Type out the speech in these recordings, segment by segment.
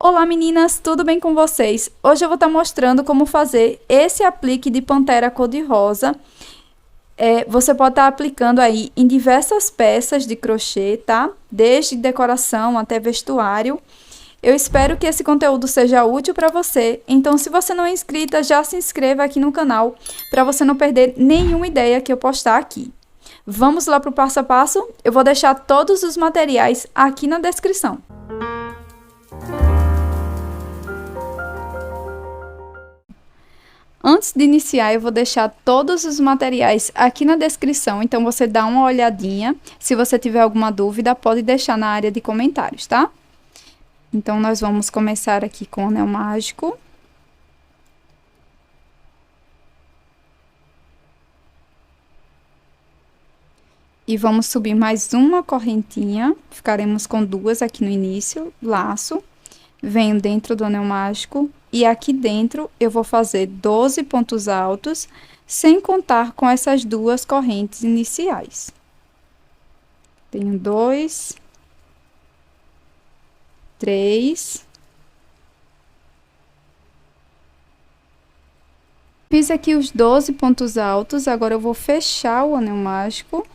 Olá meninas, tudo bem com vocês? Hoje eu vou estar mostrando como fazer esse aplique de pantera cor-de-rosa. Você pode estar aplicando aí em diversas peças de crochê, tá? Desde decoração até vestuário. Eu espero que esse conteúdo seja útil para você, então se você não é inscrita, já se inscreva aqui no canal para você não perder nenhuma ideia que eu postar aqui. Vamos lá para o passo a passo? Eu vou deixar todos os materiais aqui na descrição. Antes de iniciar, eu vou deixar todos os materiais aqui na descrição, então você dá uma olhadinha. Se você tiver alguma dúvida, pode deixar na área de comentários, tá? Então, nós vamos começar aqui com o anel mágico. E vamos subir mais uma correntinha, ficaremos com duas aqui no início, laço. Venho dentro do anel mágico e aqui dentro eu vou fazer 12 pontos altos, sem contar com essas duas correntes iniciais. Tenho 2, 3. Fiz aqui os 12 pontos altos, agora eu vou fechar o anel mágico.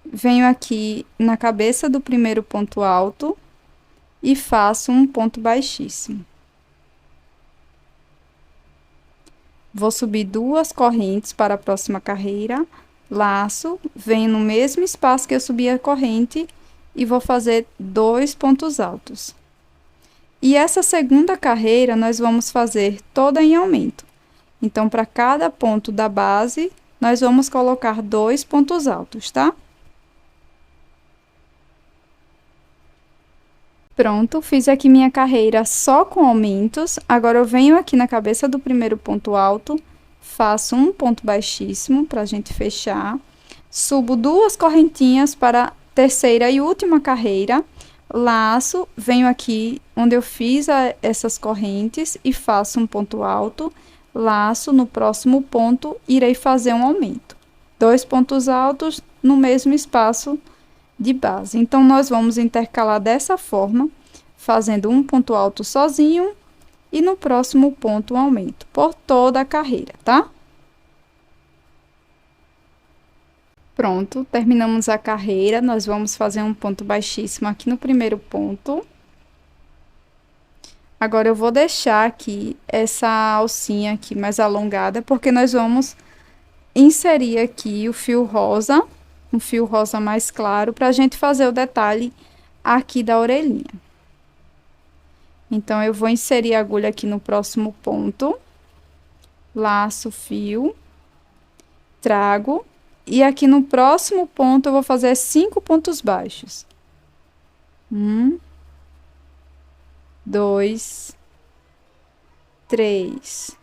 Venho aqui na cabeça do primeiro ponto alto e faço um ponto baixíssimo. Vou subir duas correntes para a próxima carreira, laço, venho no mesmo espaço que eu subi a corrente e vou fazer 2 pontos altos. E essa segunda carreira nós vamos fazer toda em aumento. Então, para cada ponto da base, nós vamos colocar 2 pontos altos, tá? Pronto, fiz aqui minha carreira só com aumentos. Agora, eu venho aqui na cabeça do primeiro ponto alto, faço um ponto baixíssimo para a gente fechar. Subo duas correntinhas para a terceira e última carreira. Laço, venho aqui onde eu fiz essas correntes e faço um ponto alto. Laço, no próximo ponto, irei fazer um aumento. 2 pontos altos no mesmo espaço de base. Então, nós vamos intercalar dessa forma, fazendo um ponto alto sozinho e no próximo ponto um aumento, por toda a carreira, tá? Pronto, terminamos a carreira, nós vamos fazer um ponto baixíssimo aqui no primeiro ponto. Agora, eu vou deixar aqui essa alcinha aqui mais alongada, porque nós vamos inserir aqui o fio rosa, um fio rosa mais claro, para a gente fazer o detalhe aqui da orelhinha. Então, eu vou inserir a agulha aqui no próximo ponto, laço o fio, trago, e aqui no próximo ponto eu vou fazer 5 pontos baixos. 1, 2, 3,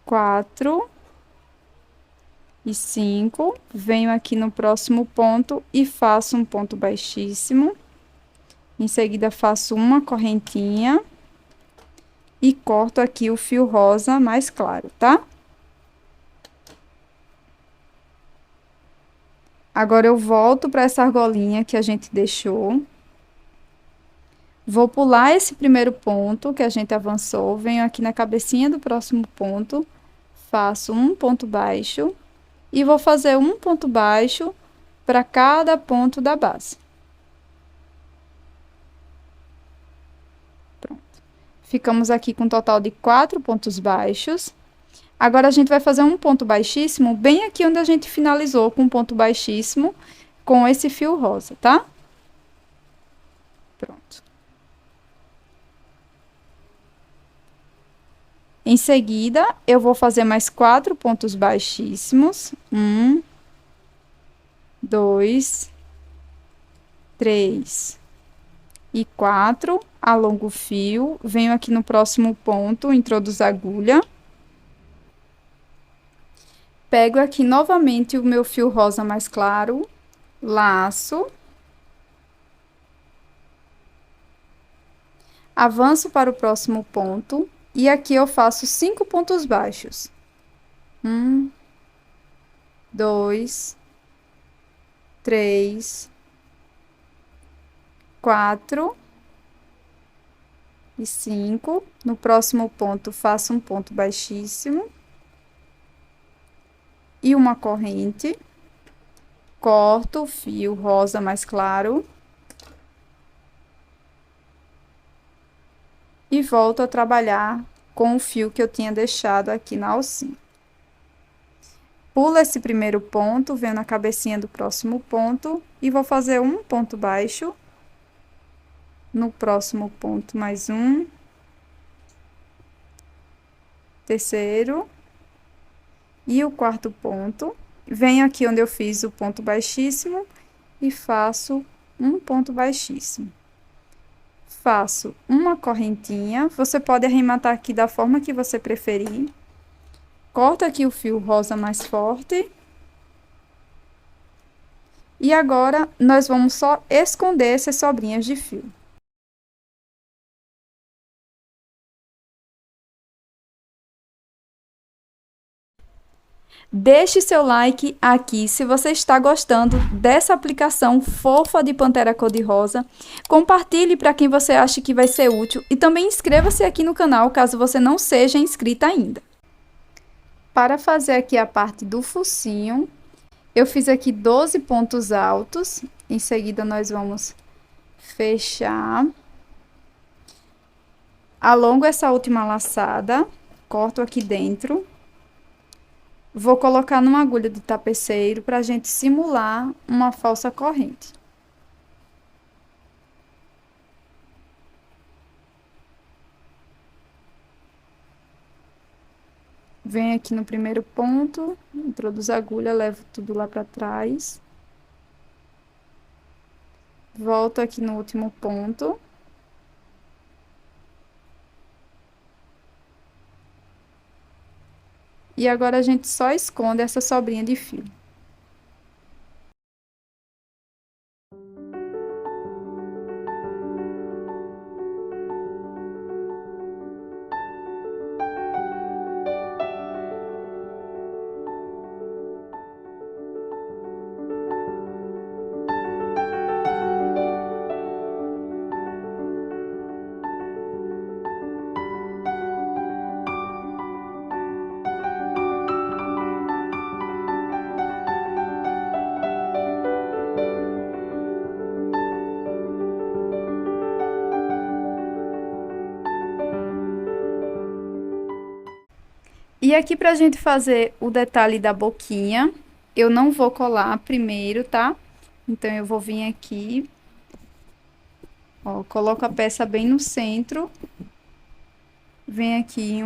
4 e 5, venho aqui no próximo ponto e faço um ponto baixíssimo. Em seguida, faço uma correntinha e corto aqui o fio rosa mais claro, tá? Agora, eu volto para essa argolinha que a gente deixou. Vou pular esse primeiro ponto que a gente avançou, venho aqui na cabecinha do próximo ponto, faço um ponto baixo. E vou fazer um ponto baixo para cada ponto da base. Pronto. Ficamos aqui com um total de 4 pontos baixos. Agora, a gente vai fazer um ponto baixíssimo bem aqui onde a gente finalizou com um ponto baixíssimo com esse fio rosa, tá? Pronto. Em seguida, eu vou fazer mais 4 pontos baixíssimos. 1, 2, 3 e 4. Alongo o fio, venho aqui no próximo ponto, introduzo a agulha. Pego aqui novamente o meu fio rosa mais claro, laço. Avanço para o próximo ponto. E aqui eu faço 5 pontos baixos. 1, 2, 3, 4 e 5. No próximo ponto, faço um ponto baixíssimo e uma corrente. Corto o fio rosa mais claro e volto a trabalhar com o fio que eu tinha deixado aqui na alcinha. Pulo esse primeiro ponto, venho na cabecinha do próximo ponto e vou fazer um ponto baixo. No próximo ponto, mais um. Terceiro. E o quarto ponto. Venho aqui onde eu fiz o ponto baixíssimo e faço um ponto baixíssimo. Faço uma correntinha. Você pode arrematar aqui da forma que você preferir. Corto aqui o fio rosa mais forte. E agora, nós vamos só esconder essas sobrinhas de fio. Deixe seu like aqui se você está gostando dessa aplicação fofa de pantera cor-de-rosa. Compartilhe para quem você acha que vai ser útil e também inscreva-se aqui no canal caso você não seja inscrita ainda. Para fazer aqui a parte do focinho, eu fiz aqui 12 pontos altos. Em seguida, nós vamos fechar. Alongo essa última laçada, corto aqui dentro. Vou colocar numa agulha de tapeceiro para a gente simular uma falsa corrente. Venho aqui no primeiro ponto, introduzo a agulha, levo tudo lá para trás. Volto aqui no último ponto. E agora a gente só esconde essa sobrinha de fio. E aqui pra gente fazer o detalhe da boquinha, eu não vou colar primeiro, tá? Então, eu vou vir aqui, ó, coloco a peça bem no centro. Venho aqui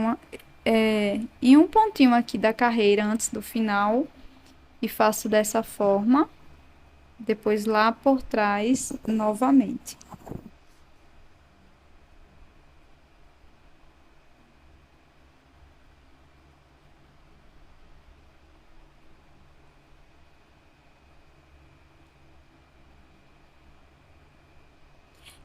em um pontinho aqui da carreira antes do final e faço dessa forma. Depois lá por trás novamente.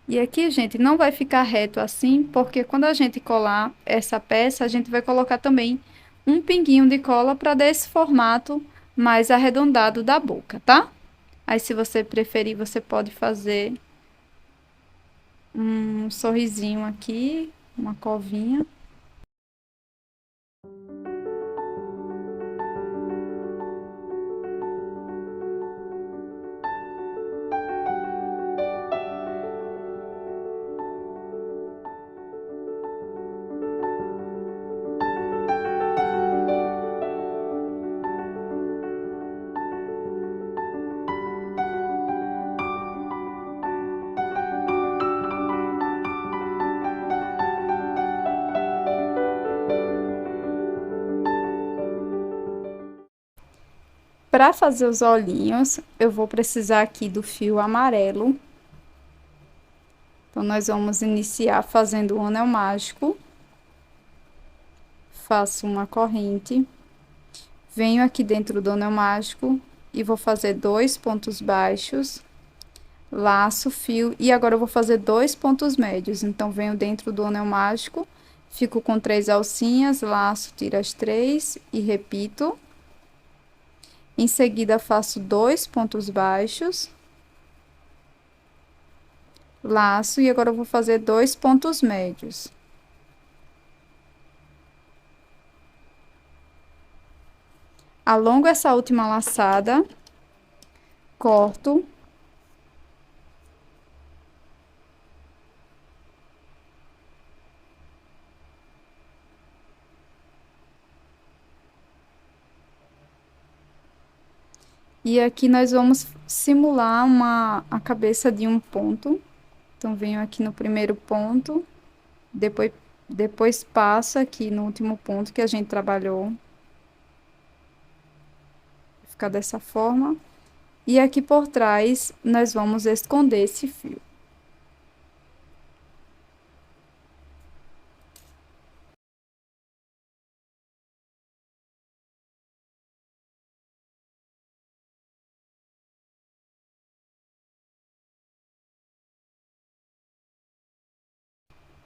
E aqui, gente, não vai ficar reto assim, porque quando a gente colar essa peça, a gente vai colocar também um pinguinho de cola para dar esse formato mais arredondado da boca, tá? Aí, se você preferir, você pode fazer um sorrisinho aqui, uma covinha. Para fazer os olhinhos, eu vou precisar aqui do fio amarelo. Então, nós vamos iniciar fazendo o anel mágico. Faço uma corrente. Venho aqui dentro do anel mágico e vou fazer 2 pontos baixos. Laço o fio e agora eu vou fazer 2 pontos médios. Então, venho dentro do anel mágico, fico com 3 alcinhas, laço, tiro as 3 e repito. Em seguida, faço 2 pontos baixos, laço, e agora eu vou fazer 2 pontos médios. Alongo essa última laçada, corto. E aqui nós vamos simular a cabeça de um ponto. Então, venho aqui no primeiro ponto, depois passo aqui no último ponto que a gente trabalhou. Vai ficar dessa forma. E aqui por trás, nós vamos esconder esse fio.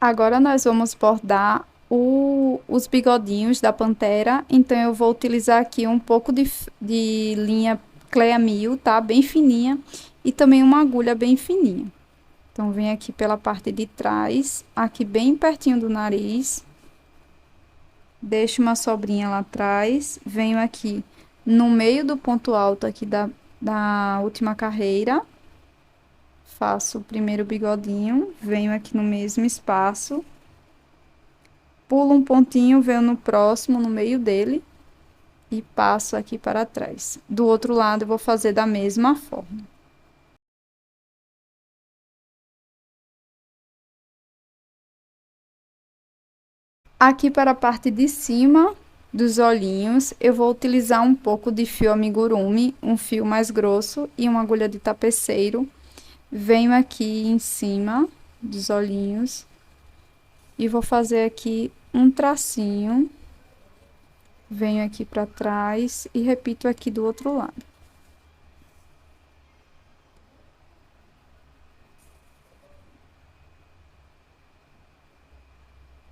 Agora nós vamos bordar os bigodinhos da pantera, então eu vou utilizar aqui um pouco de linha Clear Mil, tá? Bem fininha, e também uma agulha bem fininha. Então, vem aqui pela parte de trás, aqui bem pertinho do nariz, deixo uma sobrinha lá atrás, venho aqui no meio do ponto alto aqui da última carreira, faço o primeiro bigodinho, venho aqui no mesmo espaço, pulo um pontinho, venho no próximo, no meio dele, e passo aqui para trás. Do outro lado, eu vou fazer da mesma forma. Aqui para a parte de cima dos olhinhos, eu vou utilizar um pouco de fio amigurumi, um fio mais grosso e uma agulha de tapeceiro. Venho aqui em cima dos olhinhos e vou fazer aqui um tracinho. Venho aqui para trás e repito aqui do outro lado.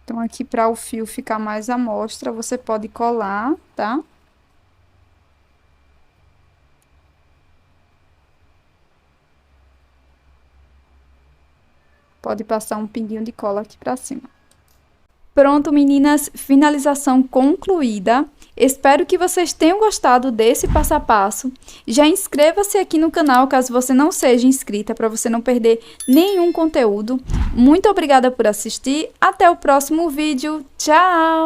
Então, aqui para o fio ficar mais à mostra, você pode colar, tá? Pode passar um pinguinho de cola aqui para cima. Pronto, meninas, finalização concluída. Espero que vocês tenham gostado desse passo a passo. Já inscreva-se aqui no canal caso você não seja inscrita, para você não perder nenhum conteúdo. Muito obrigada por assistir. Até o próximo vídeo. Tchau!